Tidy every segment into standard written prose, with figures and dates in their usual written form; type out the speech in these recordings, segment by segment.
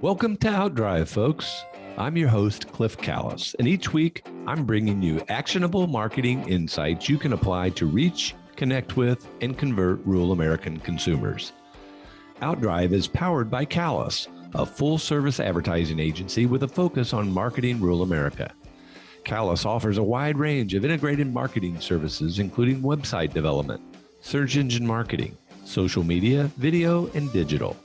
Welcome to Outdrive, folks. I'm your host, Cliff Callis, and each week I'm bringing you actionable marketing insights you can apply to reach, connect with, and convert rural American consumers. Outdrive is powered by Callis, a full-service advertising agency with a focus on marketing rural America. Callis offers a wide range of integrated marketing services, including website development, search engine marketing, social media, video, and digital.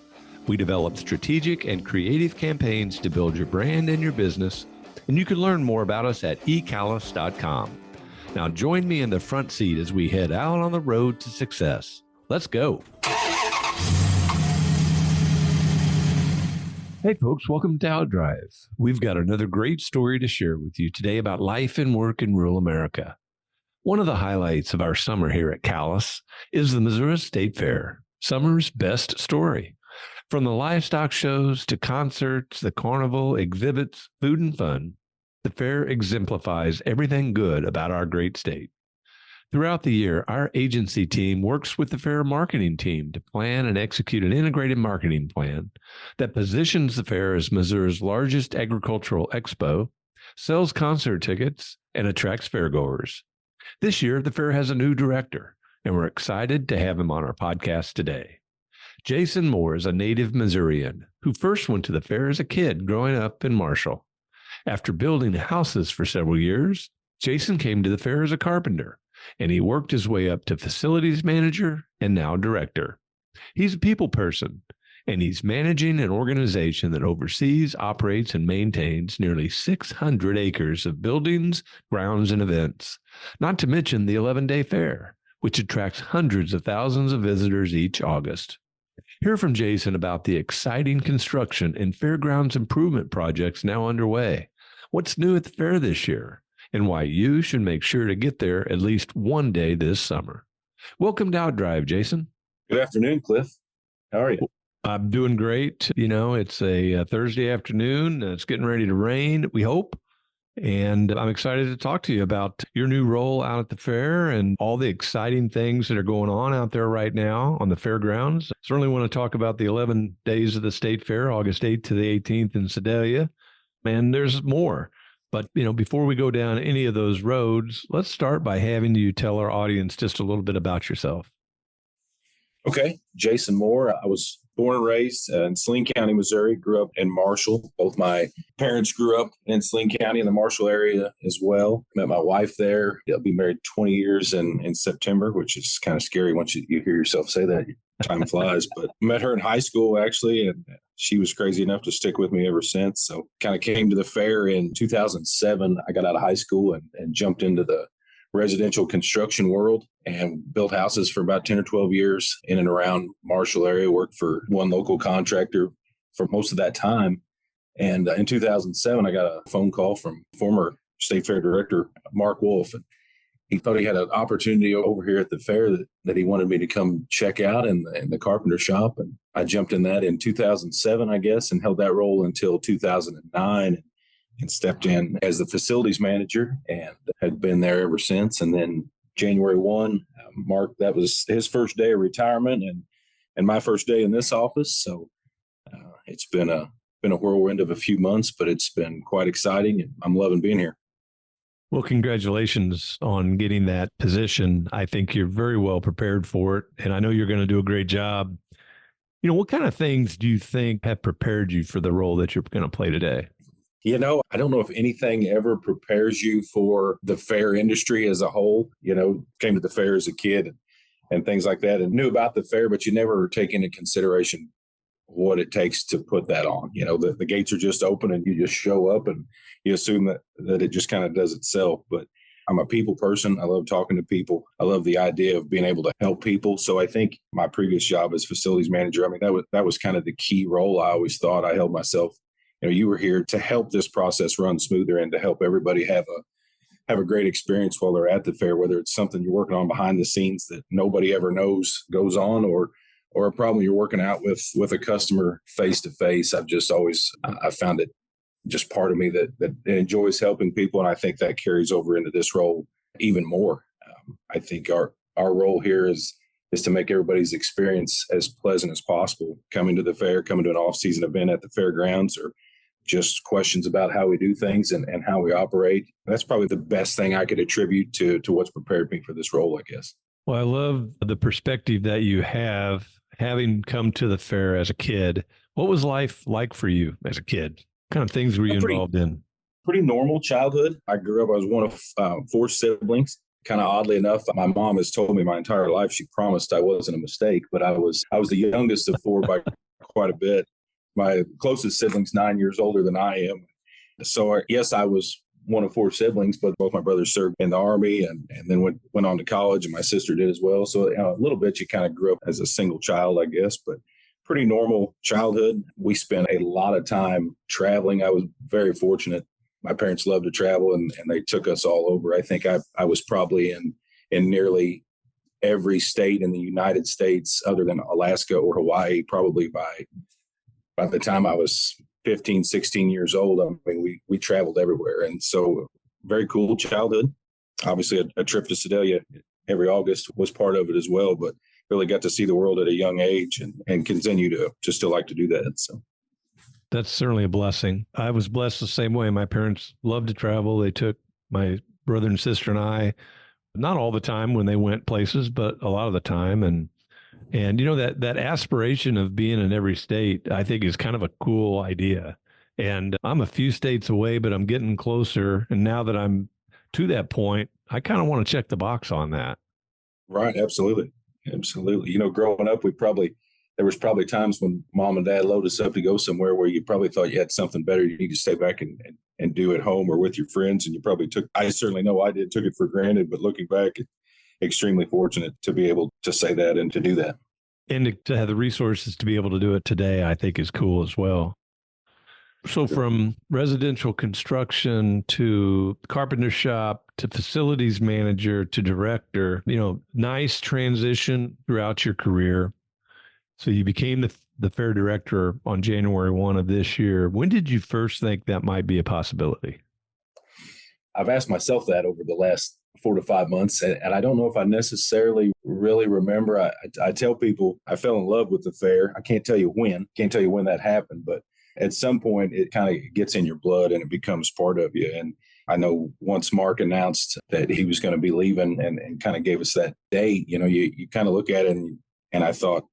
We develop strategic and creative campaigns to build your brand and your business, and you can learn more about us at ecallis.com. Now join me in the front seat as we head out on the road to success. Let's go. Hey folks, welcome to Outdrive. We've got another great story to share with you today about life and work in rural America. One of the highlights of our summer here at Callis is the Missouri State Fair, summer's best story. From the livestock shows to concerts, the carnival, exhibits, food, and fun, the fair exemplifies everything good about our great state. Throughout the year, our agency team works with the fair marketing team to plan and execute an integrated marketing plan that positions the fair as Missouri's largest agricultural expo, sells concert tickets, and attracts fairgoers. This year, the fair has a new director, and we're excited to have him on our podcast today. Jason Moore is a native Missourian who first went to the fair as a kid growing up in Marshall. After building houses for several years, Jason came to the fair as a carpenter, and he worked his way up to facilities manager and now director. He's a people person, and he's managing an organization that oversees, operates, and maintains nearly 600 acres of buildings, grounds, and events, not to mention the 11-day fair, which attracts hundreds of thousands of visitors each August. Hear from Jason about the exciting construction and fairgrounds improvement projects now underway, what's new at the fair this year, and why you should make sure to get there at least one day this summer. Welcome to Outdrive, Jason. Good afternoon, Cliff. How are you? I'm doing great. You know, it's a Thursday afternoon. It's getting ready to rain, we hope. And I'm excited to talk to you about your new role out at the fair and all the exciting things that are going on out there right now on the fairgrounds. Certainly want to talk about the 11 days of the state fair, August 8th to the 18th in Sedalia. And there's more. But, you know, before we go down any of those roads, let's start by having you tell our audience just a little bit about yourself. Okay. Jason Moore. I was born and raised in Saline County, Missouri, grew up in Marshall. Both my parents grew up in Saline County in the Marshall area as well. Met my wife there. I'll be married 20 years in September, which is kind of scary once you hear yourself say that. Time flies. But met her in high school, actually, and she was crazy enough to stick with me ever since. So kind of came to the fair in 2007. I got out of high school and jumped into the residential construction world and built houses for about 10 or 12 years in and around Marshall area, worked for one local contractor for most of that time. And in 2007, I got a phone call from former State Fair Director, Mark Wolf. And he thought he had an opportunity over here at the fair that he wanted me to come check out in the carpenter shop. And I jumped in that in 2007, I guess, and held that role until 2009. And stepped in as the facilities manager and had been there ever since. And then January 1, Mark, that was his first day of retirement and my first day in this office. So it's been a whirlwind of a few months, but it's been quite exciting and I'm loving being here. Well, congratulations on getting that position. I think you're very well prepared for it, and I know you're going to do a great job. You know, what kind of things do you think have prepared you for the role that you're going to play today? You know, I don't know if anything ever prepares you for the fair industry as a whole. You know, came to the fair as a kid and things like that and knew about the fair, but you never take into consideration what it takes to put that on. You know, the gates are just open and you just show up and you assume that it just kind of does itself. But I'm a people person. I love talking to people. I love the idea of being able to help people. So I think my previous job as facilities manager, I mean, that was kind of the key role. I always thought I held myself. You know, you were here to help this process run smoother and to help everybody have a great experience while they're at the fair, whether it's something you're working on behind the scenes that nobody ever knows goes on or a problem you're working out with a customer face to face. I found it just part of me that enjoys helping people. And I think that carries over into this role even more. I think our role here is is to make everybody's experience as pleasant as possible. Coming to the fair, coming to an off-season event at the fairgrounds, or just questions about how we do things and how we operate. That's probably the best thing I could attribute to what's prepared me for this role, I guess. Well, I love the perspective that you have, having come to the fair as a kid. What was life like for you as a kid? What kind of things were you involved in? Pretty normal childhood. I grew up, I was one of four siblings. Kind of oddly enough, my mom has told me my entire life she promised I wasn't a mistake, but I was the youngest of four by quite a bit. My closest sibling's 9 years older than I am. So yes, I was one of four siblings, but both my brothers served in the Army and then went on to college, and my sister did as well. So a little bit you kind of grew up as a single child, I guess, but pretty normal childhood. We spent a lot of time traveling. I was very fortunate. My parents loved to travel, and they took us all over. I think I was probably in nearly every state in the United States other than Alaska or Hawaii, probably by the time I was 15, 16 years old. I mean, we traveled everywhere. And so very cool childhood. Obviously, a trip to Sedalia every August was part of it as well, but really got to see the world at a young age and continue to still like to do that. So. That's certainly a blessing. I was blessed the same way. My parents loved to travel. They took my brother and sister and I, not all the time when they went places, but a lot of the time. And you know, that aspiration of being in every state, I think is kind of a cool idea. And I'm a few states away, but I'm getting closer. And now that I'm to that point, I kind of want to check the box on that. Right. Absolutely. Absolutely. You know, growing up, there was probably times when mom and dad loaded us up to go somewhere where you probably thought you had something better you need to stay back and do at home or with your friends. And you probably I certainly know I took it for granted, but looking back, extremely fortunate to be able to say that and to do that. And to have the resources to be able to do it today, I think is cool as well. So from residential construction to carpenter shop to facilities manager to director, you know, nice transition throughout your career. So you became the fair director on January 1 of this year. When did you first think that might be a possibility? I've asked myself that over the last 4 to 5 months, and I don't know if I necessarily really remember. I tell people I fell in love with the fair. I can't tell you when that happened, but at some point it kind of gets in your blood and it becomes part of you. And I know once Mark announced that he was going to be leaving and kind of gave us that date, you know, you kind of look at it and I thought,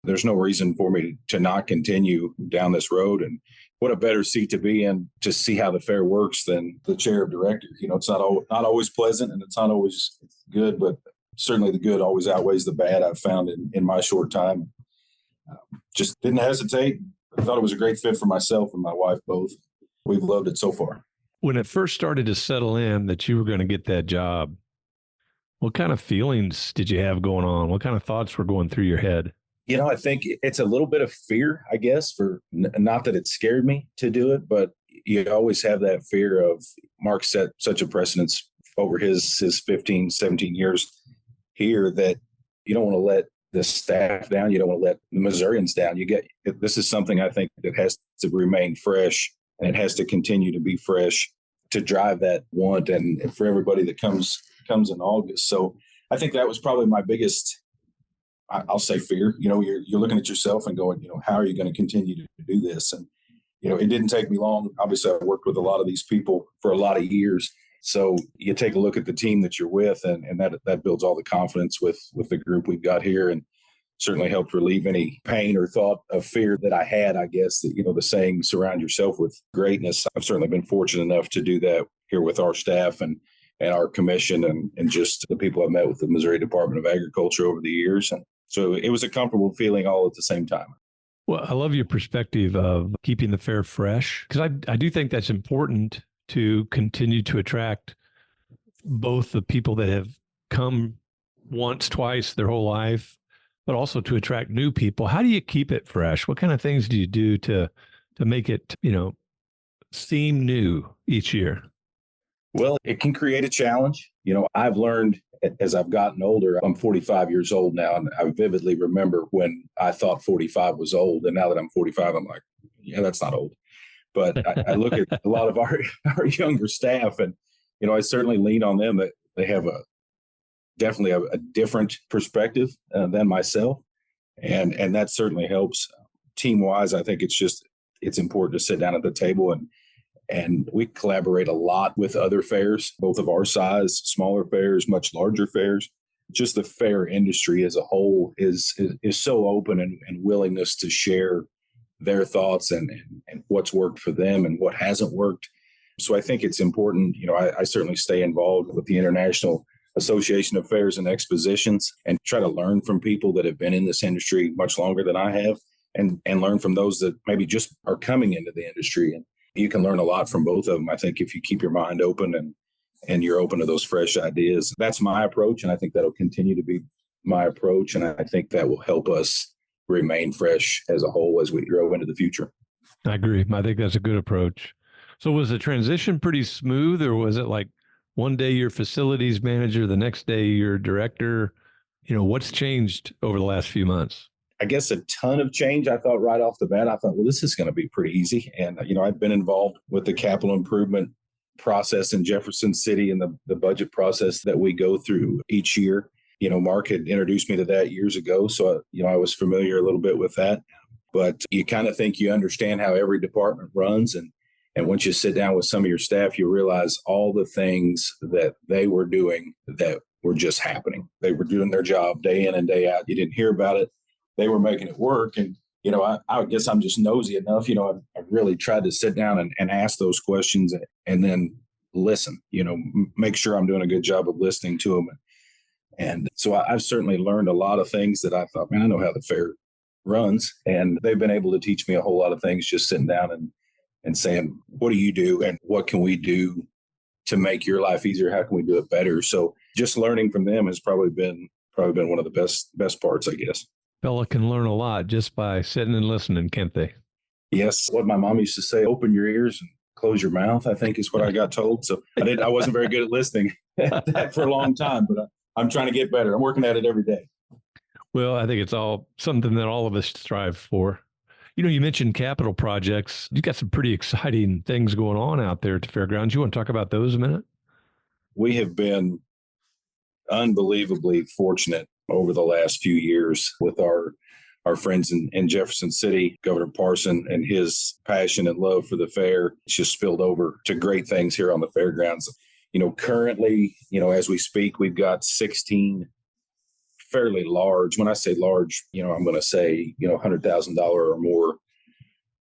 there's no reason for me to not continue down this road. And what a better seat to be in to see how the fair works than the chair of director. You know, it's not always pleasant and it's not always good, but certainly the good always outweighs the bad I've found in my short time. Just didn't hesitate. I thought it was a great fit for myself and my wife both. We've loved it so far. When it first started to settle in that you were going to get that job, what kind of feelings did you have going on? What kind of thoughts were going through your head? You know, I think it's a little bit of fear, I guess, for not that it scared me to do it, but you always have that fear of Mark set such a precedence over his 15, 17 years here that you don't want to let the staff down. You don't want to let the Missourians down. This is something I think that has to remain fresh, and it has to continue to be fresh to drive that want and for everybody that comes in August. So I think that was probably my biggest, I'll say, fear. You know, you're looking at yourself and going, you know, how are you going to continue to do this? And, you know, it didn't take me long. Obviously, I worked with a lot of these people for a lot of years. So you take a look at the team that you're with, and that builds all the confidence with the group we've got here, and certainly helped relieve any pain or thought of fear that I had. I guess that, you know, the saying, surround yourself with greatness. I've certainly been fortunate enough to do that here with our staff and our commission and just the people I've met with the Missouri Department of Agriculture over the years. And so it was a comfortable feeling all at the same time. Well, I love your perspective of keeping the fair fresh, because I do think that's important to continue to attract both the people that have come once, twice their whole life, but also to attract new people. How do you keep it fresh? What kind of things do you do to make it, you know, seem new each year? Well, it can create a challenge. You know, I've learned as I've gotten older. I'm 45 years old now, and I vividly remember when I thought 45 was old. And now that I'm 45, I'm like, yeah, that's not old. But I look at a lot of our younger staff, and, you know, I certainly lean on them. That they have definitely a different perspective than myself. And that certainly helps team wise. I think it's important to sit down at the table and we collaborate a lot with other fairs, both of our size, smaller fairs, much larger fairs. Just the fair industry as a whole is so open and willingness to share their thoughts and what's worked for them and what hasn't worked. So I think it's important. I certainly stay involved with the International Association of Fairs and Expositions and try to learn from people that have been in this industry much longer than I have and learn from those that maybe just are coming into the industry. And you can learn a lot from both of them, I think, if you keep your mind open and you're open to those fresh ideas. That's my approach, and I think that'll continue to be my approach. And I think that will help us remain fresh as a whole as we grow into the future. I agree. I think that's a good approach. So was the transition pretty smooth, or was it like one day you're facilities manager, the next day you're director? What's changed over the last few months? I guess a ton of change. I thought right off the bat, I thought, well, this is going to be pretty easy. And, I've been involved with the capital improvement process in Jefferson City and the budget process that we go through each year. Mark had introduced me to that years ago. So, I was familiar a little bit with that. But you kind of think you understand how every department runs. And once you sit down with some of your staff, you realize all the things that they were doing that were just happening. They were doing their job day in and day out. You didn't hear about it. They were making it work. And, I guess I'm just nosy enough. I really tried to sit down and ask those questions and then listen, make sure I'm doing a good job of listening to them. And so I've certainly learned a lot of things that I thought, man, I know how the fair runs. And they've been able to teach me a whole lot of things, just sitting down and saying, what do you do? And what can we do to make your life easier? How can we do it better? So just learning from them has probably been one of the best parts, I guess. Fella can learn a lot just by sitting and listening, can't they? Yes. What my mom used to say, open your ears and close your mouth, I think is what I got told. So I wasn't very good at listening for a long time, but I'm trying to get better. I'm working at it every day. Well, I think it's all something that all of us strive for. You mentioned capital projects. You've got some pretty exciting things going on out there at the fairgrounds. You want to talk about those a minute? We have been unbelievably fortunate over the last few years with our friends in Jefferson City. Governor Parson and his passion and love for the fair, it's just spilled over to great things here on the fairgrounds. Currently, as we speak, we've got 16 fairly large. When I say large, I'm going to say, $100,000 or more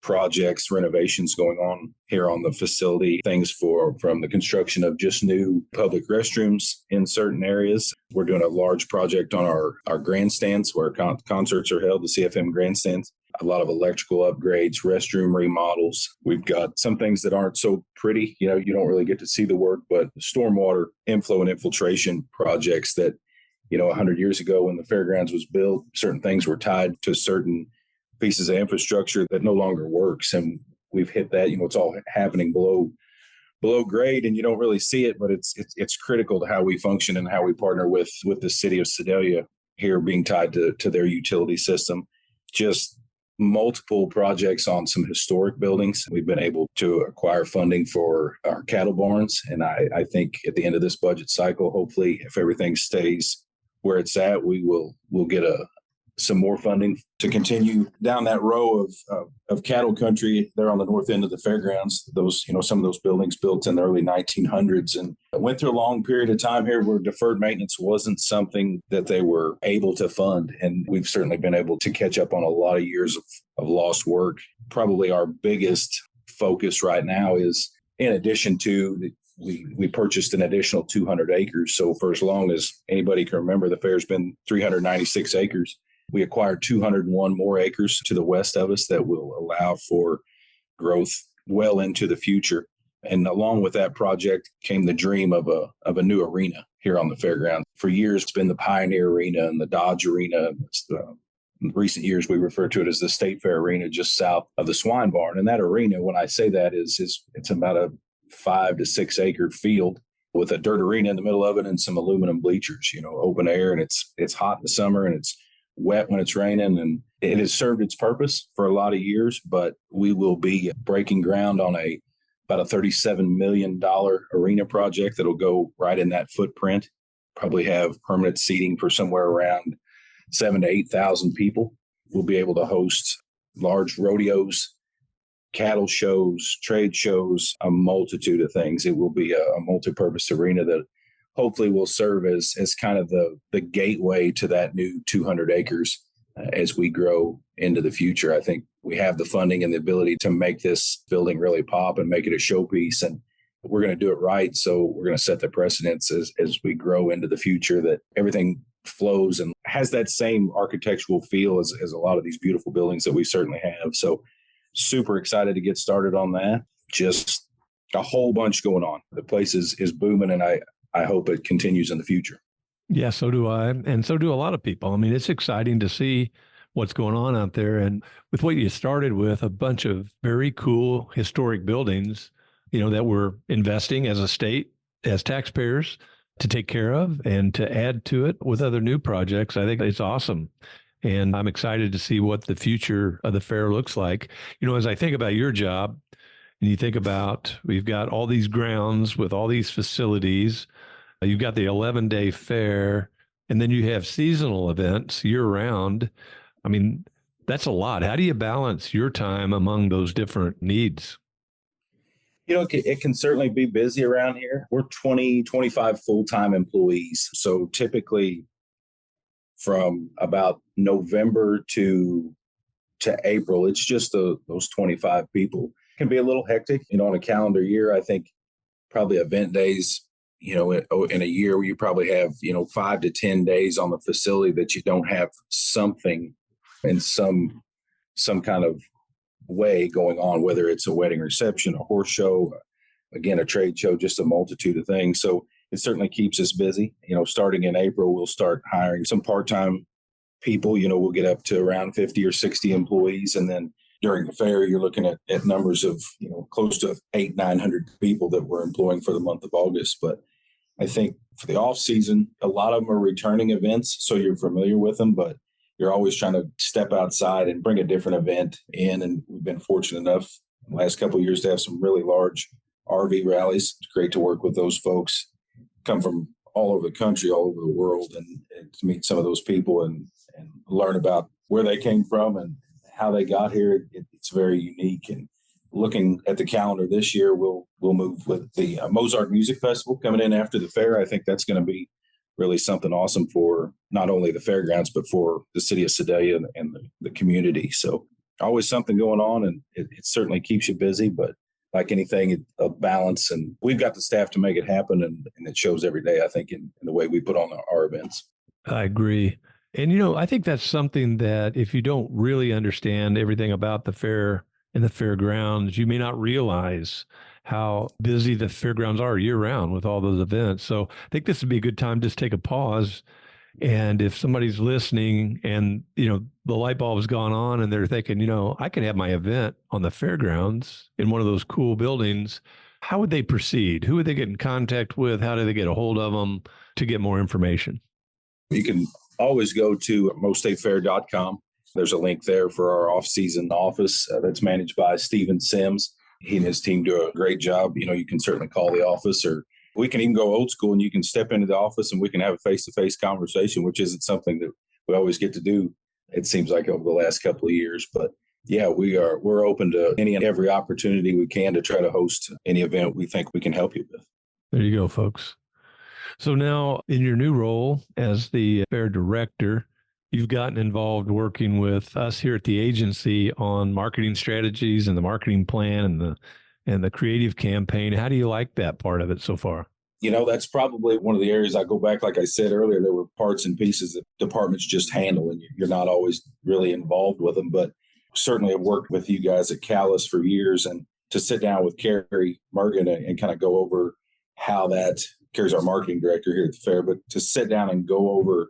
projects, renovations going on here on the facility, things from the construction of just new public restrooms in certain areas. We're doing a large project on our grandstands where concerts are held, the CFM grandstands. A lot of electrical upgrades, restroom remodels. We've got some things that aren't so pretty. You don't really get to see the work, but stormwater inflow and infiltration projects that, 100 years ago when the fairgrounds was built, certain things were tied to certain pieces of infrastructure that no longer works. And we've hit that, it's all happening below grade and you don't really see it, but it's critical to how we function and how we partner with the city of Sedalia here being tied to their utility system. Just multiple projects on some historic buildings. We've been able to acquire funding for our cattle barns. And I think at the end of this budget cycle, hopefully, if everything stays where it's at, we'll get some more funding to continue down that row of cattle country there on the north end of the fairgrounds. Those, some of those buildings built in the early 1900s and went through a long period of time here where deferred maintenance wasn't something that they were able to fund. And we've certainly been able to catch up on a lot of years of lost work. Probably our biggest focus right now is, in addition to we purchased an additional 200 acres. So for as long as anybody can remember, the fair's been 396 acres. We acquired 201 more acres to the west of us that will allow for growth well into the future. And along with that project came the dream of a new arena here on the fairground. For years, it's been the Pioneer Arena and the Dodge Arena. In recent years, we refer to it as the State Fair Arena just south of the swine barn. And that arena, when I say that, it's about a 5 to 6 acre field with a dirt arena in the middle of it and some aluminum bleachers, open air. And it's hot in the summer and it's wet when it's raining, and it has served its purpose for a lot of years, but we will be breaking ground on about a $37 million arena project that'll go right in that footprint, probably have permanent seating for somewhere around 7,000 to 8,000 people. We'll be able to host large rodeos, cattle shows, trade shows, a multitude of things. It will be a multi-purpose arena that hopefully will serve as kind of the gateway to that new 200 acres as we grow into the future. I think we have the funding and the ability to make this building really pop and make it a showpiece. And we're going to do it right. So we're going to set the precedence as we grow into the future, that everything flows and has that same architectural feel as a lot of these beautiful buildings that we certainly have. So super excited to get started on that. Just a whole bunch going on. The place is booming, and I hope it continues in the future. Yeah, so do I. And so do a lot of people. I mean, it's exciting to see what's going on out there. And with what you started with, a bunch of very cool historic buildings, that we're investing as a state, as taxpayers, to take care of and to add to it with other new projects. I think it's awesome. And I'm excited to see what the future of the fair looks like. As I think about your job, and you think about, we've got all these grounds with all these facilities. You've got the 11-day fair, and then you have seasonal events year round. I mean, that's a lot. How do you balance your time among those different needs? It can certainly be busy around here. We're 20, 25 full-time employees. So typically from about November to April, it's just those 25 people. It can be a little hectic, on a calendar year. I think probably event days, in a year where you probably have, 5 to 10 days on the facility that you don't have something in some kind of way going on, whether it's a wedding reception, a horse show, again, a trade show, just a multitude of things. So it certainly keeps us busy. Starting in April, we'll start hiring some part-time people. We'll get up to around 50 or 60 employees. And then during the fair, you're looking at numbers of, close to 900 people that we're employing for the month of August. But I think for the off season, a lot of them are returning events, so you're familiar with them, but you're always trying to step outside and bring a different event in. And we've been fortunate enough in the last couple of years to have some really large RV rallies. It's great to work with those folks, come from all over the country, all over the world, and to meet some of those people and learn about where they came from and how they got here. It's very unique. And looking at the calendar this year, we'll move with the Mozart Music Festival coming in after the fair. I think that's going to be really something awesome for not only the fairgrounds, but for the city of Sedalia and the community. So always something going on, and it certainly keeps you busy, but like anything, a balance. And we've got the staff to make it happen, and it shows every day, I think, in the way we put on our events. I agree. And, I think that's something that if you don't really understand everything about the fair and the fairgrounds, you may not realize how busy the fairgrounds are year round with all those events. So I think this would be a good time to just take a pause. And if somebody's listening and, the light bulb's gone on and they're thinking, I can have my event on the fairgrounds in one of those cool buildings, how would they proceed? Who would they get in contact with? How do they get a hold of them to get more information? You can always go to mostatefair.com. There's a link there for our off-season office that's managed by Stephen Sims. He and his team do a great job. You can certainly call the office, or we can even go old school and you can step into the office and we can have a face-to-face conversation, which isn't something that we always get to do, it seems like, over the last couple of years. But yeah, we're open to any and every opportunity we can to try to host any event we think we can help you with. There you go, folks. So now in your new role as the fair director, you've gotten involved working with us here at the agency on marketing strategies and the marketing plan and the creative campaign. How do you like that part of it so far? That's probably one of the areas I go back. Like I said earlier, there were parts and pieces that departments just handle, and you're not always really involved with them. But certainly I've worked with you guys at Callis for years, and to sit down with Carrie Mergen and kind of go over how that, Carrie's our marketing director here at the fair, but to sit down and go over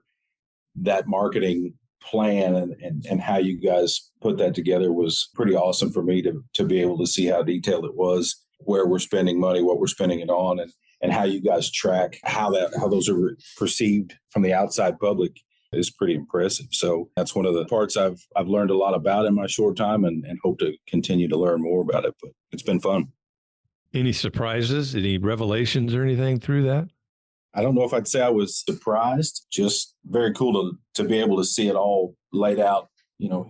that marketing plan and how you guys put that together was pretty awesome for me to be able to see how detailed it was, where we're spending money, what we're spending it on, and how you guys track how those are perceived from the outside public is pretty impressive. So that's one of the parts I've learned a lot about in my short time and hope to continue to learn more about it. But it's been fun. Any surprises, any revelations or anything through that? I don't know if I'd say I was surprised, just very cool to be able to see it all laid out.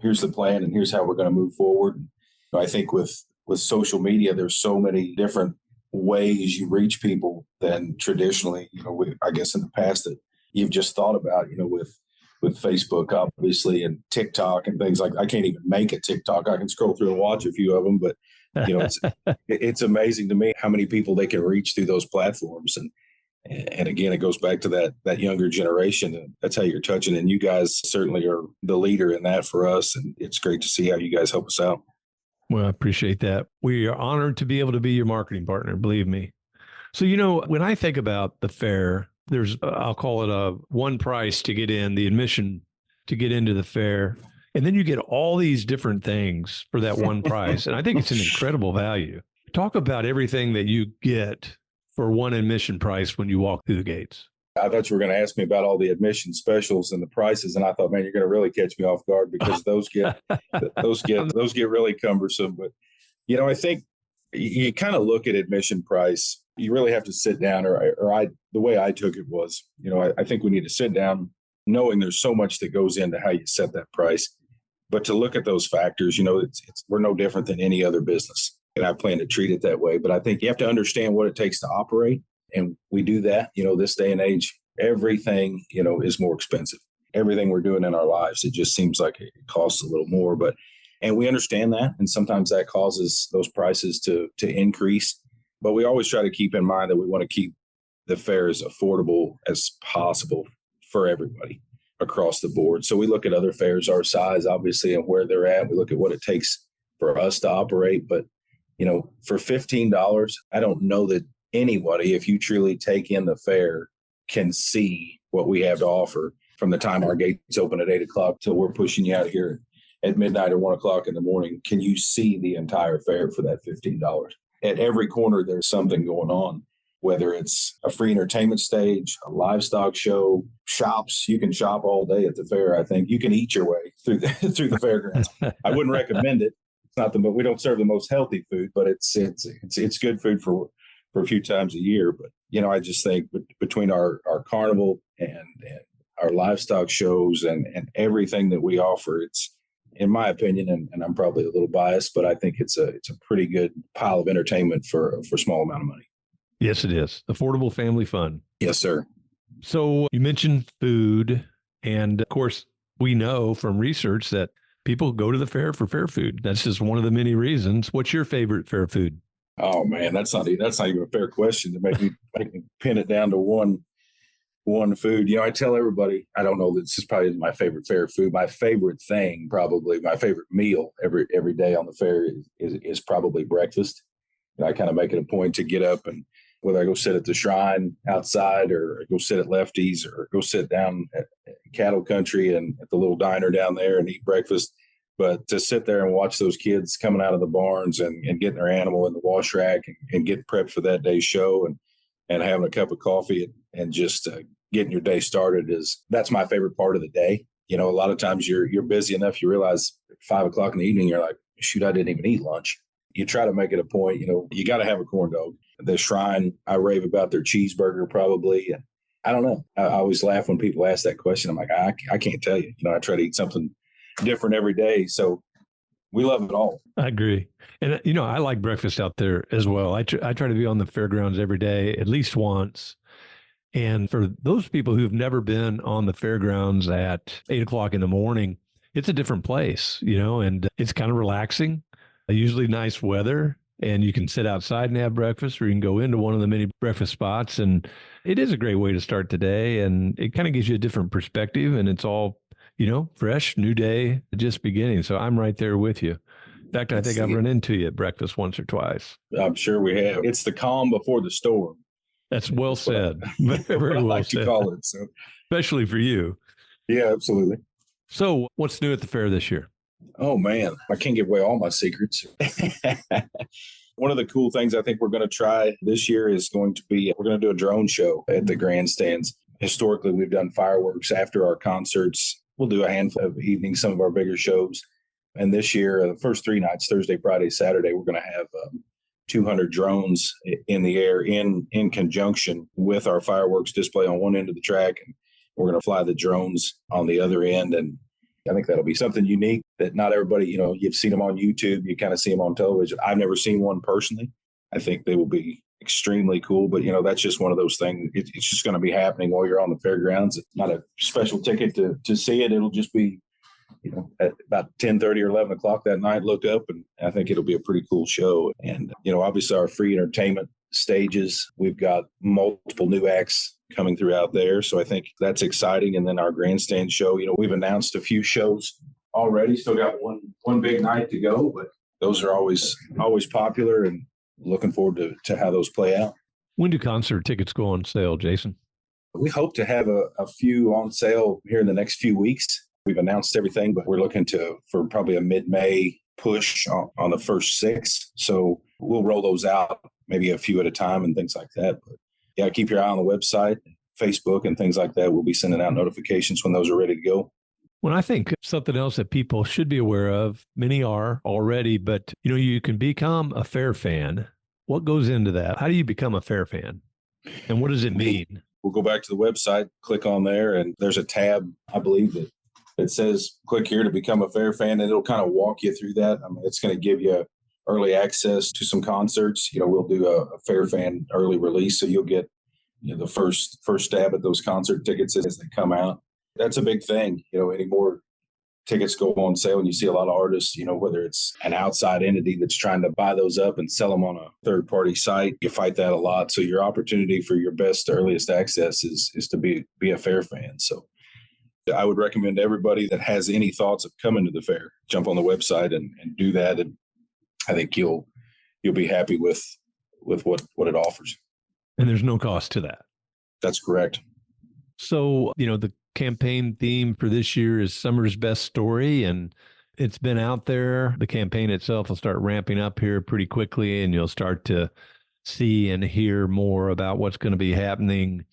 Here's the plan and here's how we're going to move forward. I think with social media, there's so many different ways you reach people than traditionally, I guess in the past that you've just thought about, with Facebook, obviously, and TikTok and things like. I can't even make a TikTok. I can scroll through and watch a few of them, but it's amazing to me how many people they can reach through those platforms. And again, it goes back to that younger generation. And that's how you're touching. And you guys certainly are the leader in that for us. And it's great to see how you guys help us out. Well, I appreciate that. We are honored to be able to be your marketing partner, believe me. So, when I think about the fair, there's, I'll call it a one price to get in, the admission to get into the fair. And then you get all these different things for that one price. And I think it's an incredible value. Talk about everything that you get for one admission price when you walk through the gates. I thought you were going to ask me about all the admission specials and the prices, and I thought, man, you're going to really catch me off guard because those get really cumbersome. But I think you kind of look at admission price. You really have to sit down, the way I took it was, I think we need to sit down, knowing there's so much that goes into how you set that price, but to look at those factors. We're no different than any other business, and I plan to treat it that way. But I think you have to understand what it takes to operate. And we do that, this day and age, everything, is more expensive. Everything we're doing in our lives, it just seems like it costs a little more, and we understand that. And sometimes that causes those prices to increase, but we always try to keep in mind that we want to keep the fair as affordable as possible for everybody across the board. So we look at other fairs our size, obviously, and where they're at. We look at what it takes for us to operate. But, for $15, I don't know that anybody, if you truly take in the fair, can see what we have to offer from the time our gates open at 8 o'clock till we're pushing you out of here at midnight or 1 o'clock in the morning. Can you see the entire fair for that $15? At every corner, there's something going on, whether it's a free entertainment stage, a livestock show, shops. You can shop all day at the fair. I think you can eat your way through the fairgrounds. I wouldn't recommend it. It's not we don't serve the most healthy food, but it's good food for a few times a year. But, I just think between our carnival and our livestock shows and everything that we offer, it's, in my opinion, and I'm probably a little biased, but I think it's a pretty good pile of entertainment for a small amount of money. Yes, it is. Affordable family fun. Yes, sir. So you mentioned food. And of course, we know from research that people go to the fair for fair food. That's just one of the many reasons. What's your favorite fair food? Oh man, that's not even a fair question to make me pin it down to one food. I tell everybody, I don't know, this is probably my favorite fair food. My favorite thing, probably my favorite meal every day on the fair is probably breakfast. I kind of make it a point to get up, and whether I go sit at the shrine outside or go sit at Lefty's or go sit down at Cattle Country and at the little diner down there and eat breakfast. But to sit there and watch those kids coming out of the barns and getting their animal in the wash rack and get prepped for that day's show and having a cup of coffee and just getting your day started that's my favorite part of the day. A lot of times you're busy enough, you realize at 5 o'clock in the evening, you're like, shoot, I didn't even eat lunch. You try to make it a point, you got to have a corn dog. The Shrine, I rave about their cheeseburger probably. And I don't know. I always laugh when people ask that question. I'm like, I can't tell you. I try to eat something different every day. So we love it all. I agree. And, I like breakfast out there as well. I try to be on the fairgrounds every day, at least once. And for those people who've never been on the fairgrounds at 8 o'clock in the morning, it's a different place, and it's kind of relaxing, usually nice weather, and you can sit outside and have breakfast, or you can go into one of the many breakfast spots. And it is a great way to start the day. And it kind of gives you a different perspective, and it's all, fresh, new day, just beginning. So I'm right there with you. In fact, I think I've run into you at breakfast once or twice. I'm sure we have. It's the calm before the storm. That's well said. Very well like said. To call it. So. Especially for you. Yeah, absolutely. So what's new at the fair this year? Oh, man, I can't give away all my secrets. One of the cool things I think we're going to try this year is we're going to do a drone show at the grandstands. Historically, we've done fireworks after our concerts. We'll do a handful of evenings, some of our bigger shows. And this year, the first 3 nights, Thursday, Friday, Saturday, we're going to have 200 drones in the air in conjunction with our fireworks display on one end of the track. And we're going to fly the drones on the other end. And I think that'll be something unique that not everybody, you've seen them on YouTube. You kind of see them on television. I've never seen one personally. I think they will be extremely cool. But, that's just one of those things. It's just going to be happening while you're on the fairgrounds. It's not a special ticket to see it. It'll just be, at about 10:30 or 11 o'clock that night, look up, and I think it'll be a pretty cool show. And, obviously our free entertainment stages, we've got multiple new acts coming throughout there. So I think that's exciting. And then our grandstand show, we've announced a few shows already, still got one big night to go, but those are always popular, and looking forward to how those play out. When do concert tickets go on sale, Jason? We hope to have a few on sale here in the next few weeks. We've announced everything, but we're looking for probably a mid-May push on the first 6. So we'll roll those out, maybe a few at a time and things like that. But yeah, keep your eye on the website, Facebook, and things like that. We'll be sending out notifications when those are ready to go. Well, I think something else that people should be aware of, many are already, but you can become a fair fan. What goes into that? How do you become a fair fan? And what does it mean? We'll go back to the website, click on there, and there's a tab, I believe, that says click here to become a fair fan, and it'll kind of walk you through that. I mean, it's going to give you early access to some concerts. We'll do a fair fan early release, so you'll get the first stab at those concert tickets as they come out. That's a big thing. Any more tickets go on sale, and you see a lot of artists, whether it's an outside entity that's trying to buy those up and sell them on a third-party site, you fight that a lot. So your opportunity for your best, earliest access is to be a fair fan. So I would recommend everybody that has any thoughts of coming to the fair, jump on the website and do that. And I think you'll be happy with what it offers. And there's no cost to that. That's correct. So, the campaign theme for this year is Summer's Best Story, and it's been out there. The campaign itself will start ramping up here pretty quickly, and you'll start to see and hear more about what's going to be happening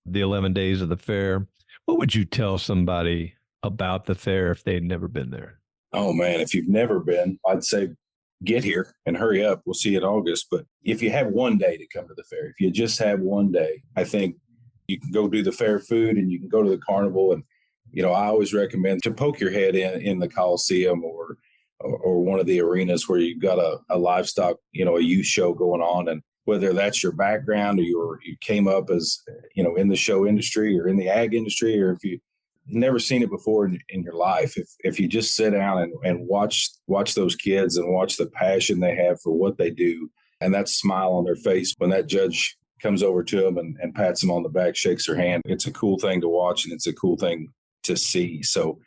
the 11 days of the fair. What would you tell somebody about the fair if they'd never been there? Oh, man, if you've never been, I'd say get here and hurry up. We'll see you in August. But if you have one day to come to the fair, if you just have one day, I think you can go do the fair food and you can go to the carnival. And, I always recommend to poke your head in the Coliseum or one of the arenas where you've got a livestock, a youth show going on. And whether that's your background or you came up as, in the show industry or in the ag industry, or if you've never seen it before in your life, if you just sit down and watch those kids and watch the passion they have for what they do, and that smile on their face when that judge comes over to them and pats them on the back, shakes their hand, it's a cool thing to watch, and it's a cool thing to see. So,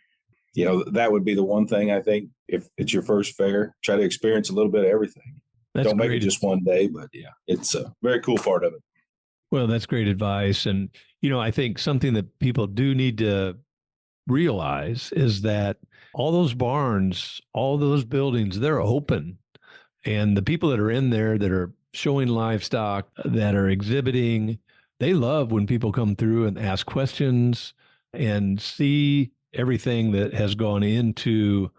that would be the one thing I think. If it's your first fair, try to experience a little bit of everything. That's Don't make great. it just one day, but yeah, it's a very cool part of it. Well, that's great advice. And, I think something that people do need to realize is that all those barns, all those buildings, they're open. And the people that are in there that are showing livestock, that are exhibiting, they love when people come through and ask questions and see everything that has gone into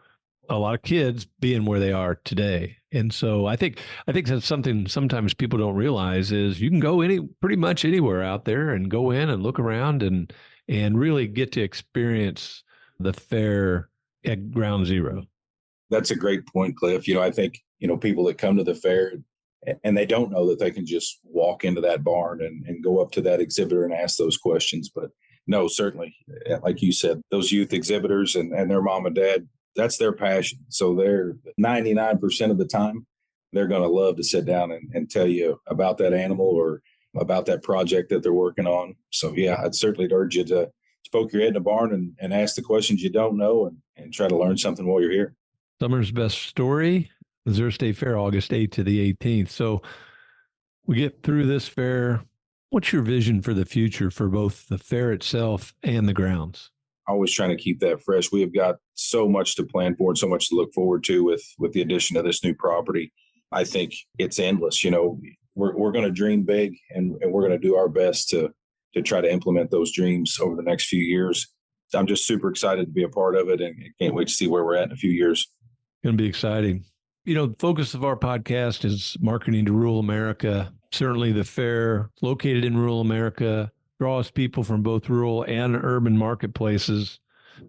a lot of kids being where they are today. And so I think that's something sometimes people don't realize is you can go pretty much anywhere out there and go in and look around and really get to experience the fair at ground zero. That's a great point, Cliff. I think, people that come to the fair and they don't know that they can just walk into that barn and go up to that exhibitor and ask those questions. But no, certainly, like you said, those youth exhibitors and their mom and dad, that's their passion. So they're 99% of the time, they're going to love to sit down and tell you about that animal or about that project that they're working on. So yeah, I'd certainly urge you to poke your head in the barn and ask the questions you don't know and try to learn something while you're here. Summer's Best Story, Missouri State Fair, August 8th to the 18th. So we get through this fair. What's your vision for the future for both the fair itself and the grounds? Always trying to keep that fresh. We have got so much to plan for and so much to look forward to with the addition of this new property. I think it's endless. We're going to dream big and we're going to do our best to try to implement those dreams over the next few years. I'm just super excited to be a part of it and can't wait to see where we're at in a few years. Going to be exciting. The focus of our podcast is marketing to rural America. Certainly the fair located in rural America draws people from both rural and urban marketplaces.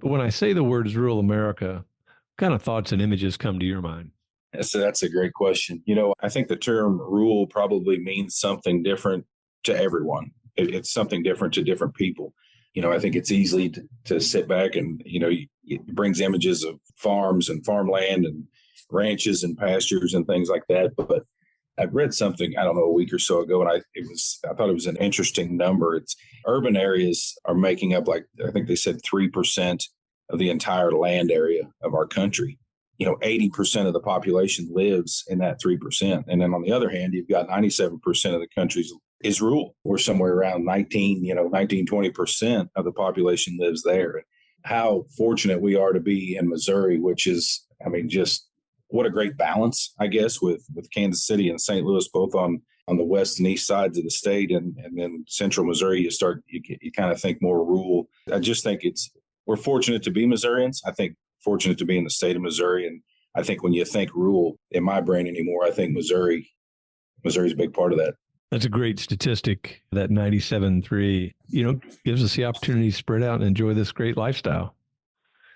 But when I say the words rural America, what kind of thoughts and images come to your mind? That's a great question. I think the term rural probably means something different to everyone. It's something different to different people. I think it's easy to sit back and, it brings images of farms and farmland and ranches and pastures and things like that. But I've read something, I don't know, a week or so ago, and I thought it was an interesting number. It's urban areas are making up, like, I think they said 3% of the entire land area of our country. 80% of the population lives in that 3%. And then on the other hand, you've got 97% of the country is rural. We're somewhere around 20% of the population lives there. How fortunate we are to be in Missouri, which is, just what a great balance, I guess, with Kansas City and St. Louis, both on the west and east sides of the state. And then central Missouri, you kind of think more rural. I just think we're fortunate to be Missourians. I think fortunate to be in the state of Missouri. And I think when you think rural in my brain anymore, I think Missouri's a big part of that. That's a great statistic, that 97.3, gives us the opportunity to spread out and enjoy this great lifestyle.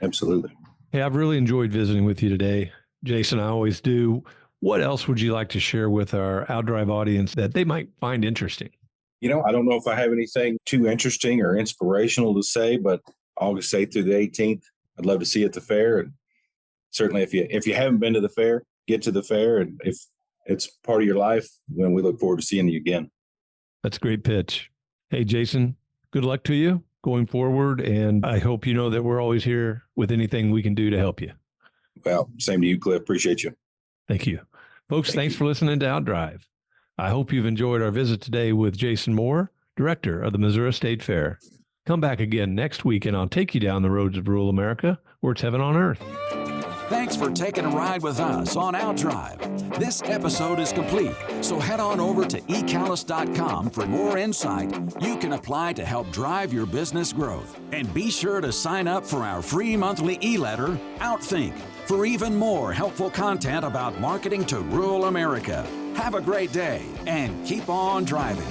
Absolutely. Hey, I've really enjoyed visiting with you today. Jason, I always do. What else would you like to share with our OutDrive audience that they might find interesting? I don't know if I have anything too interesting or inspirational to say, but August 8th through the 18th, I'd love to see you at the fair. And certainly if you haven't been to the fair, get to the fair. And if it's part of your life, then we look forward to seeing you again. That's a great pitch. Hey, Jason, good luck to you going forward. And I hope you know that we're always here with anything we can do to help you. Well, same to you, Cliff. Appreciate you. Thank you. Folks, thanks for listening to OutDrive. I hope you've enjoyed our visit today with Jason Moore, Director of the Missouri State Fair. Come back again next week and I'll take you down the roads of rural America where it's heaven on earth. Thanks for taking a ride with us on OutDrive. This episode is complete, so head on over to ecallis.com for more insight you can apply to help drive your business growth. And be sure to sign up for our free monthly e-letter, OutThink, for even more helpful content about marketing to rural America. Have a great day and keep on driving.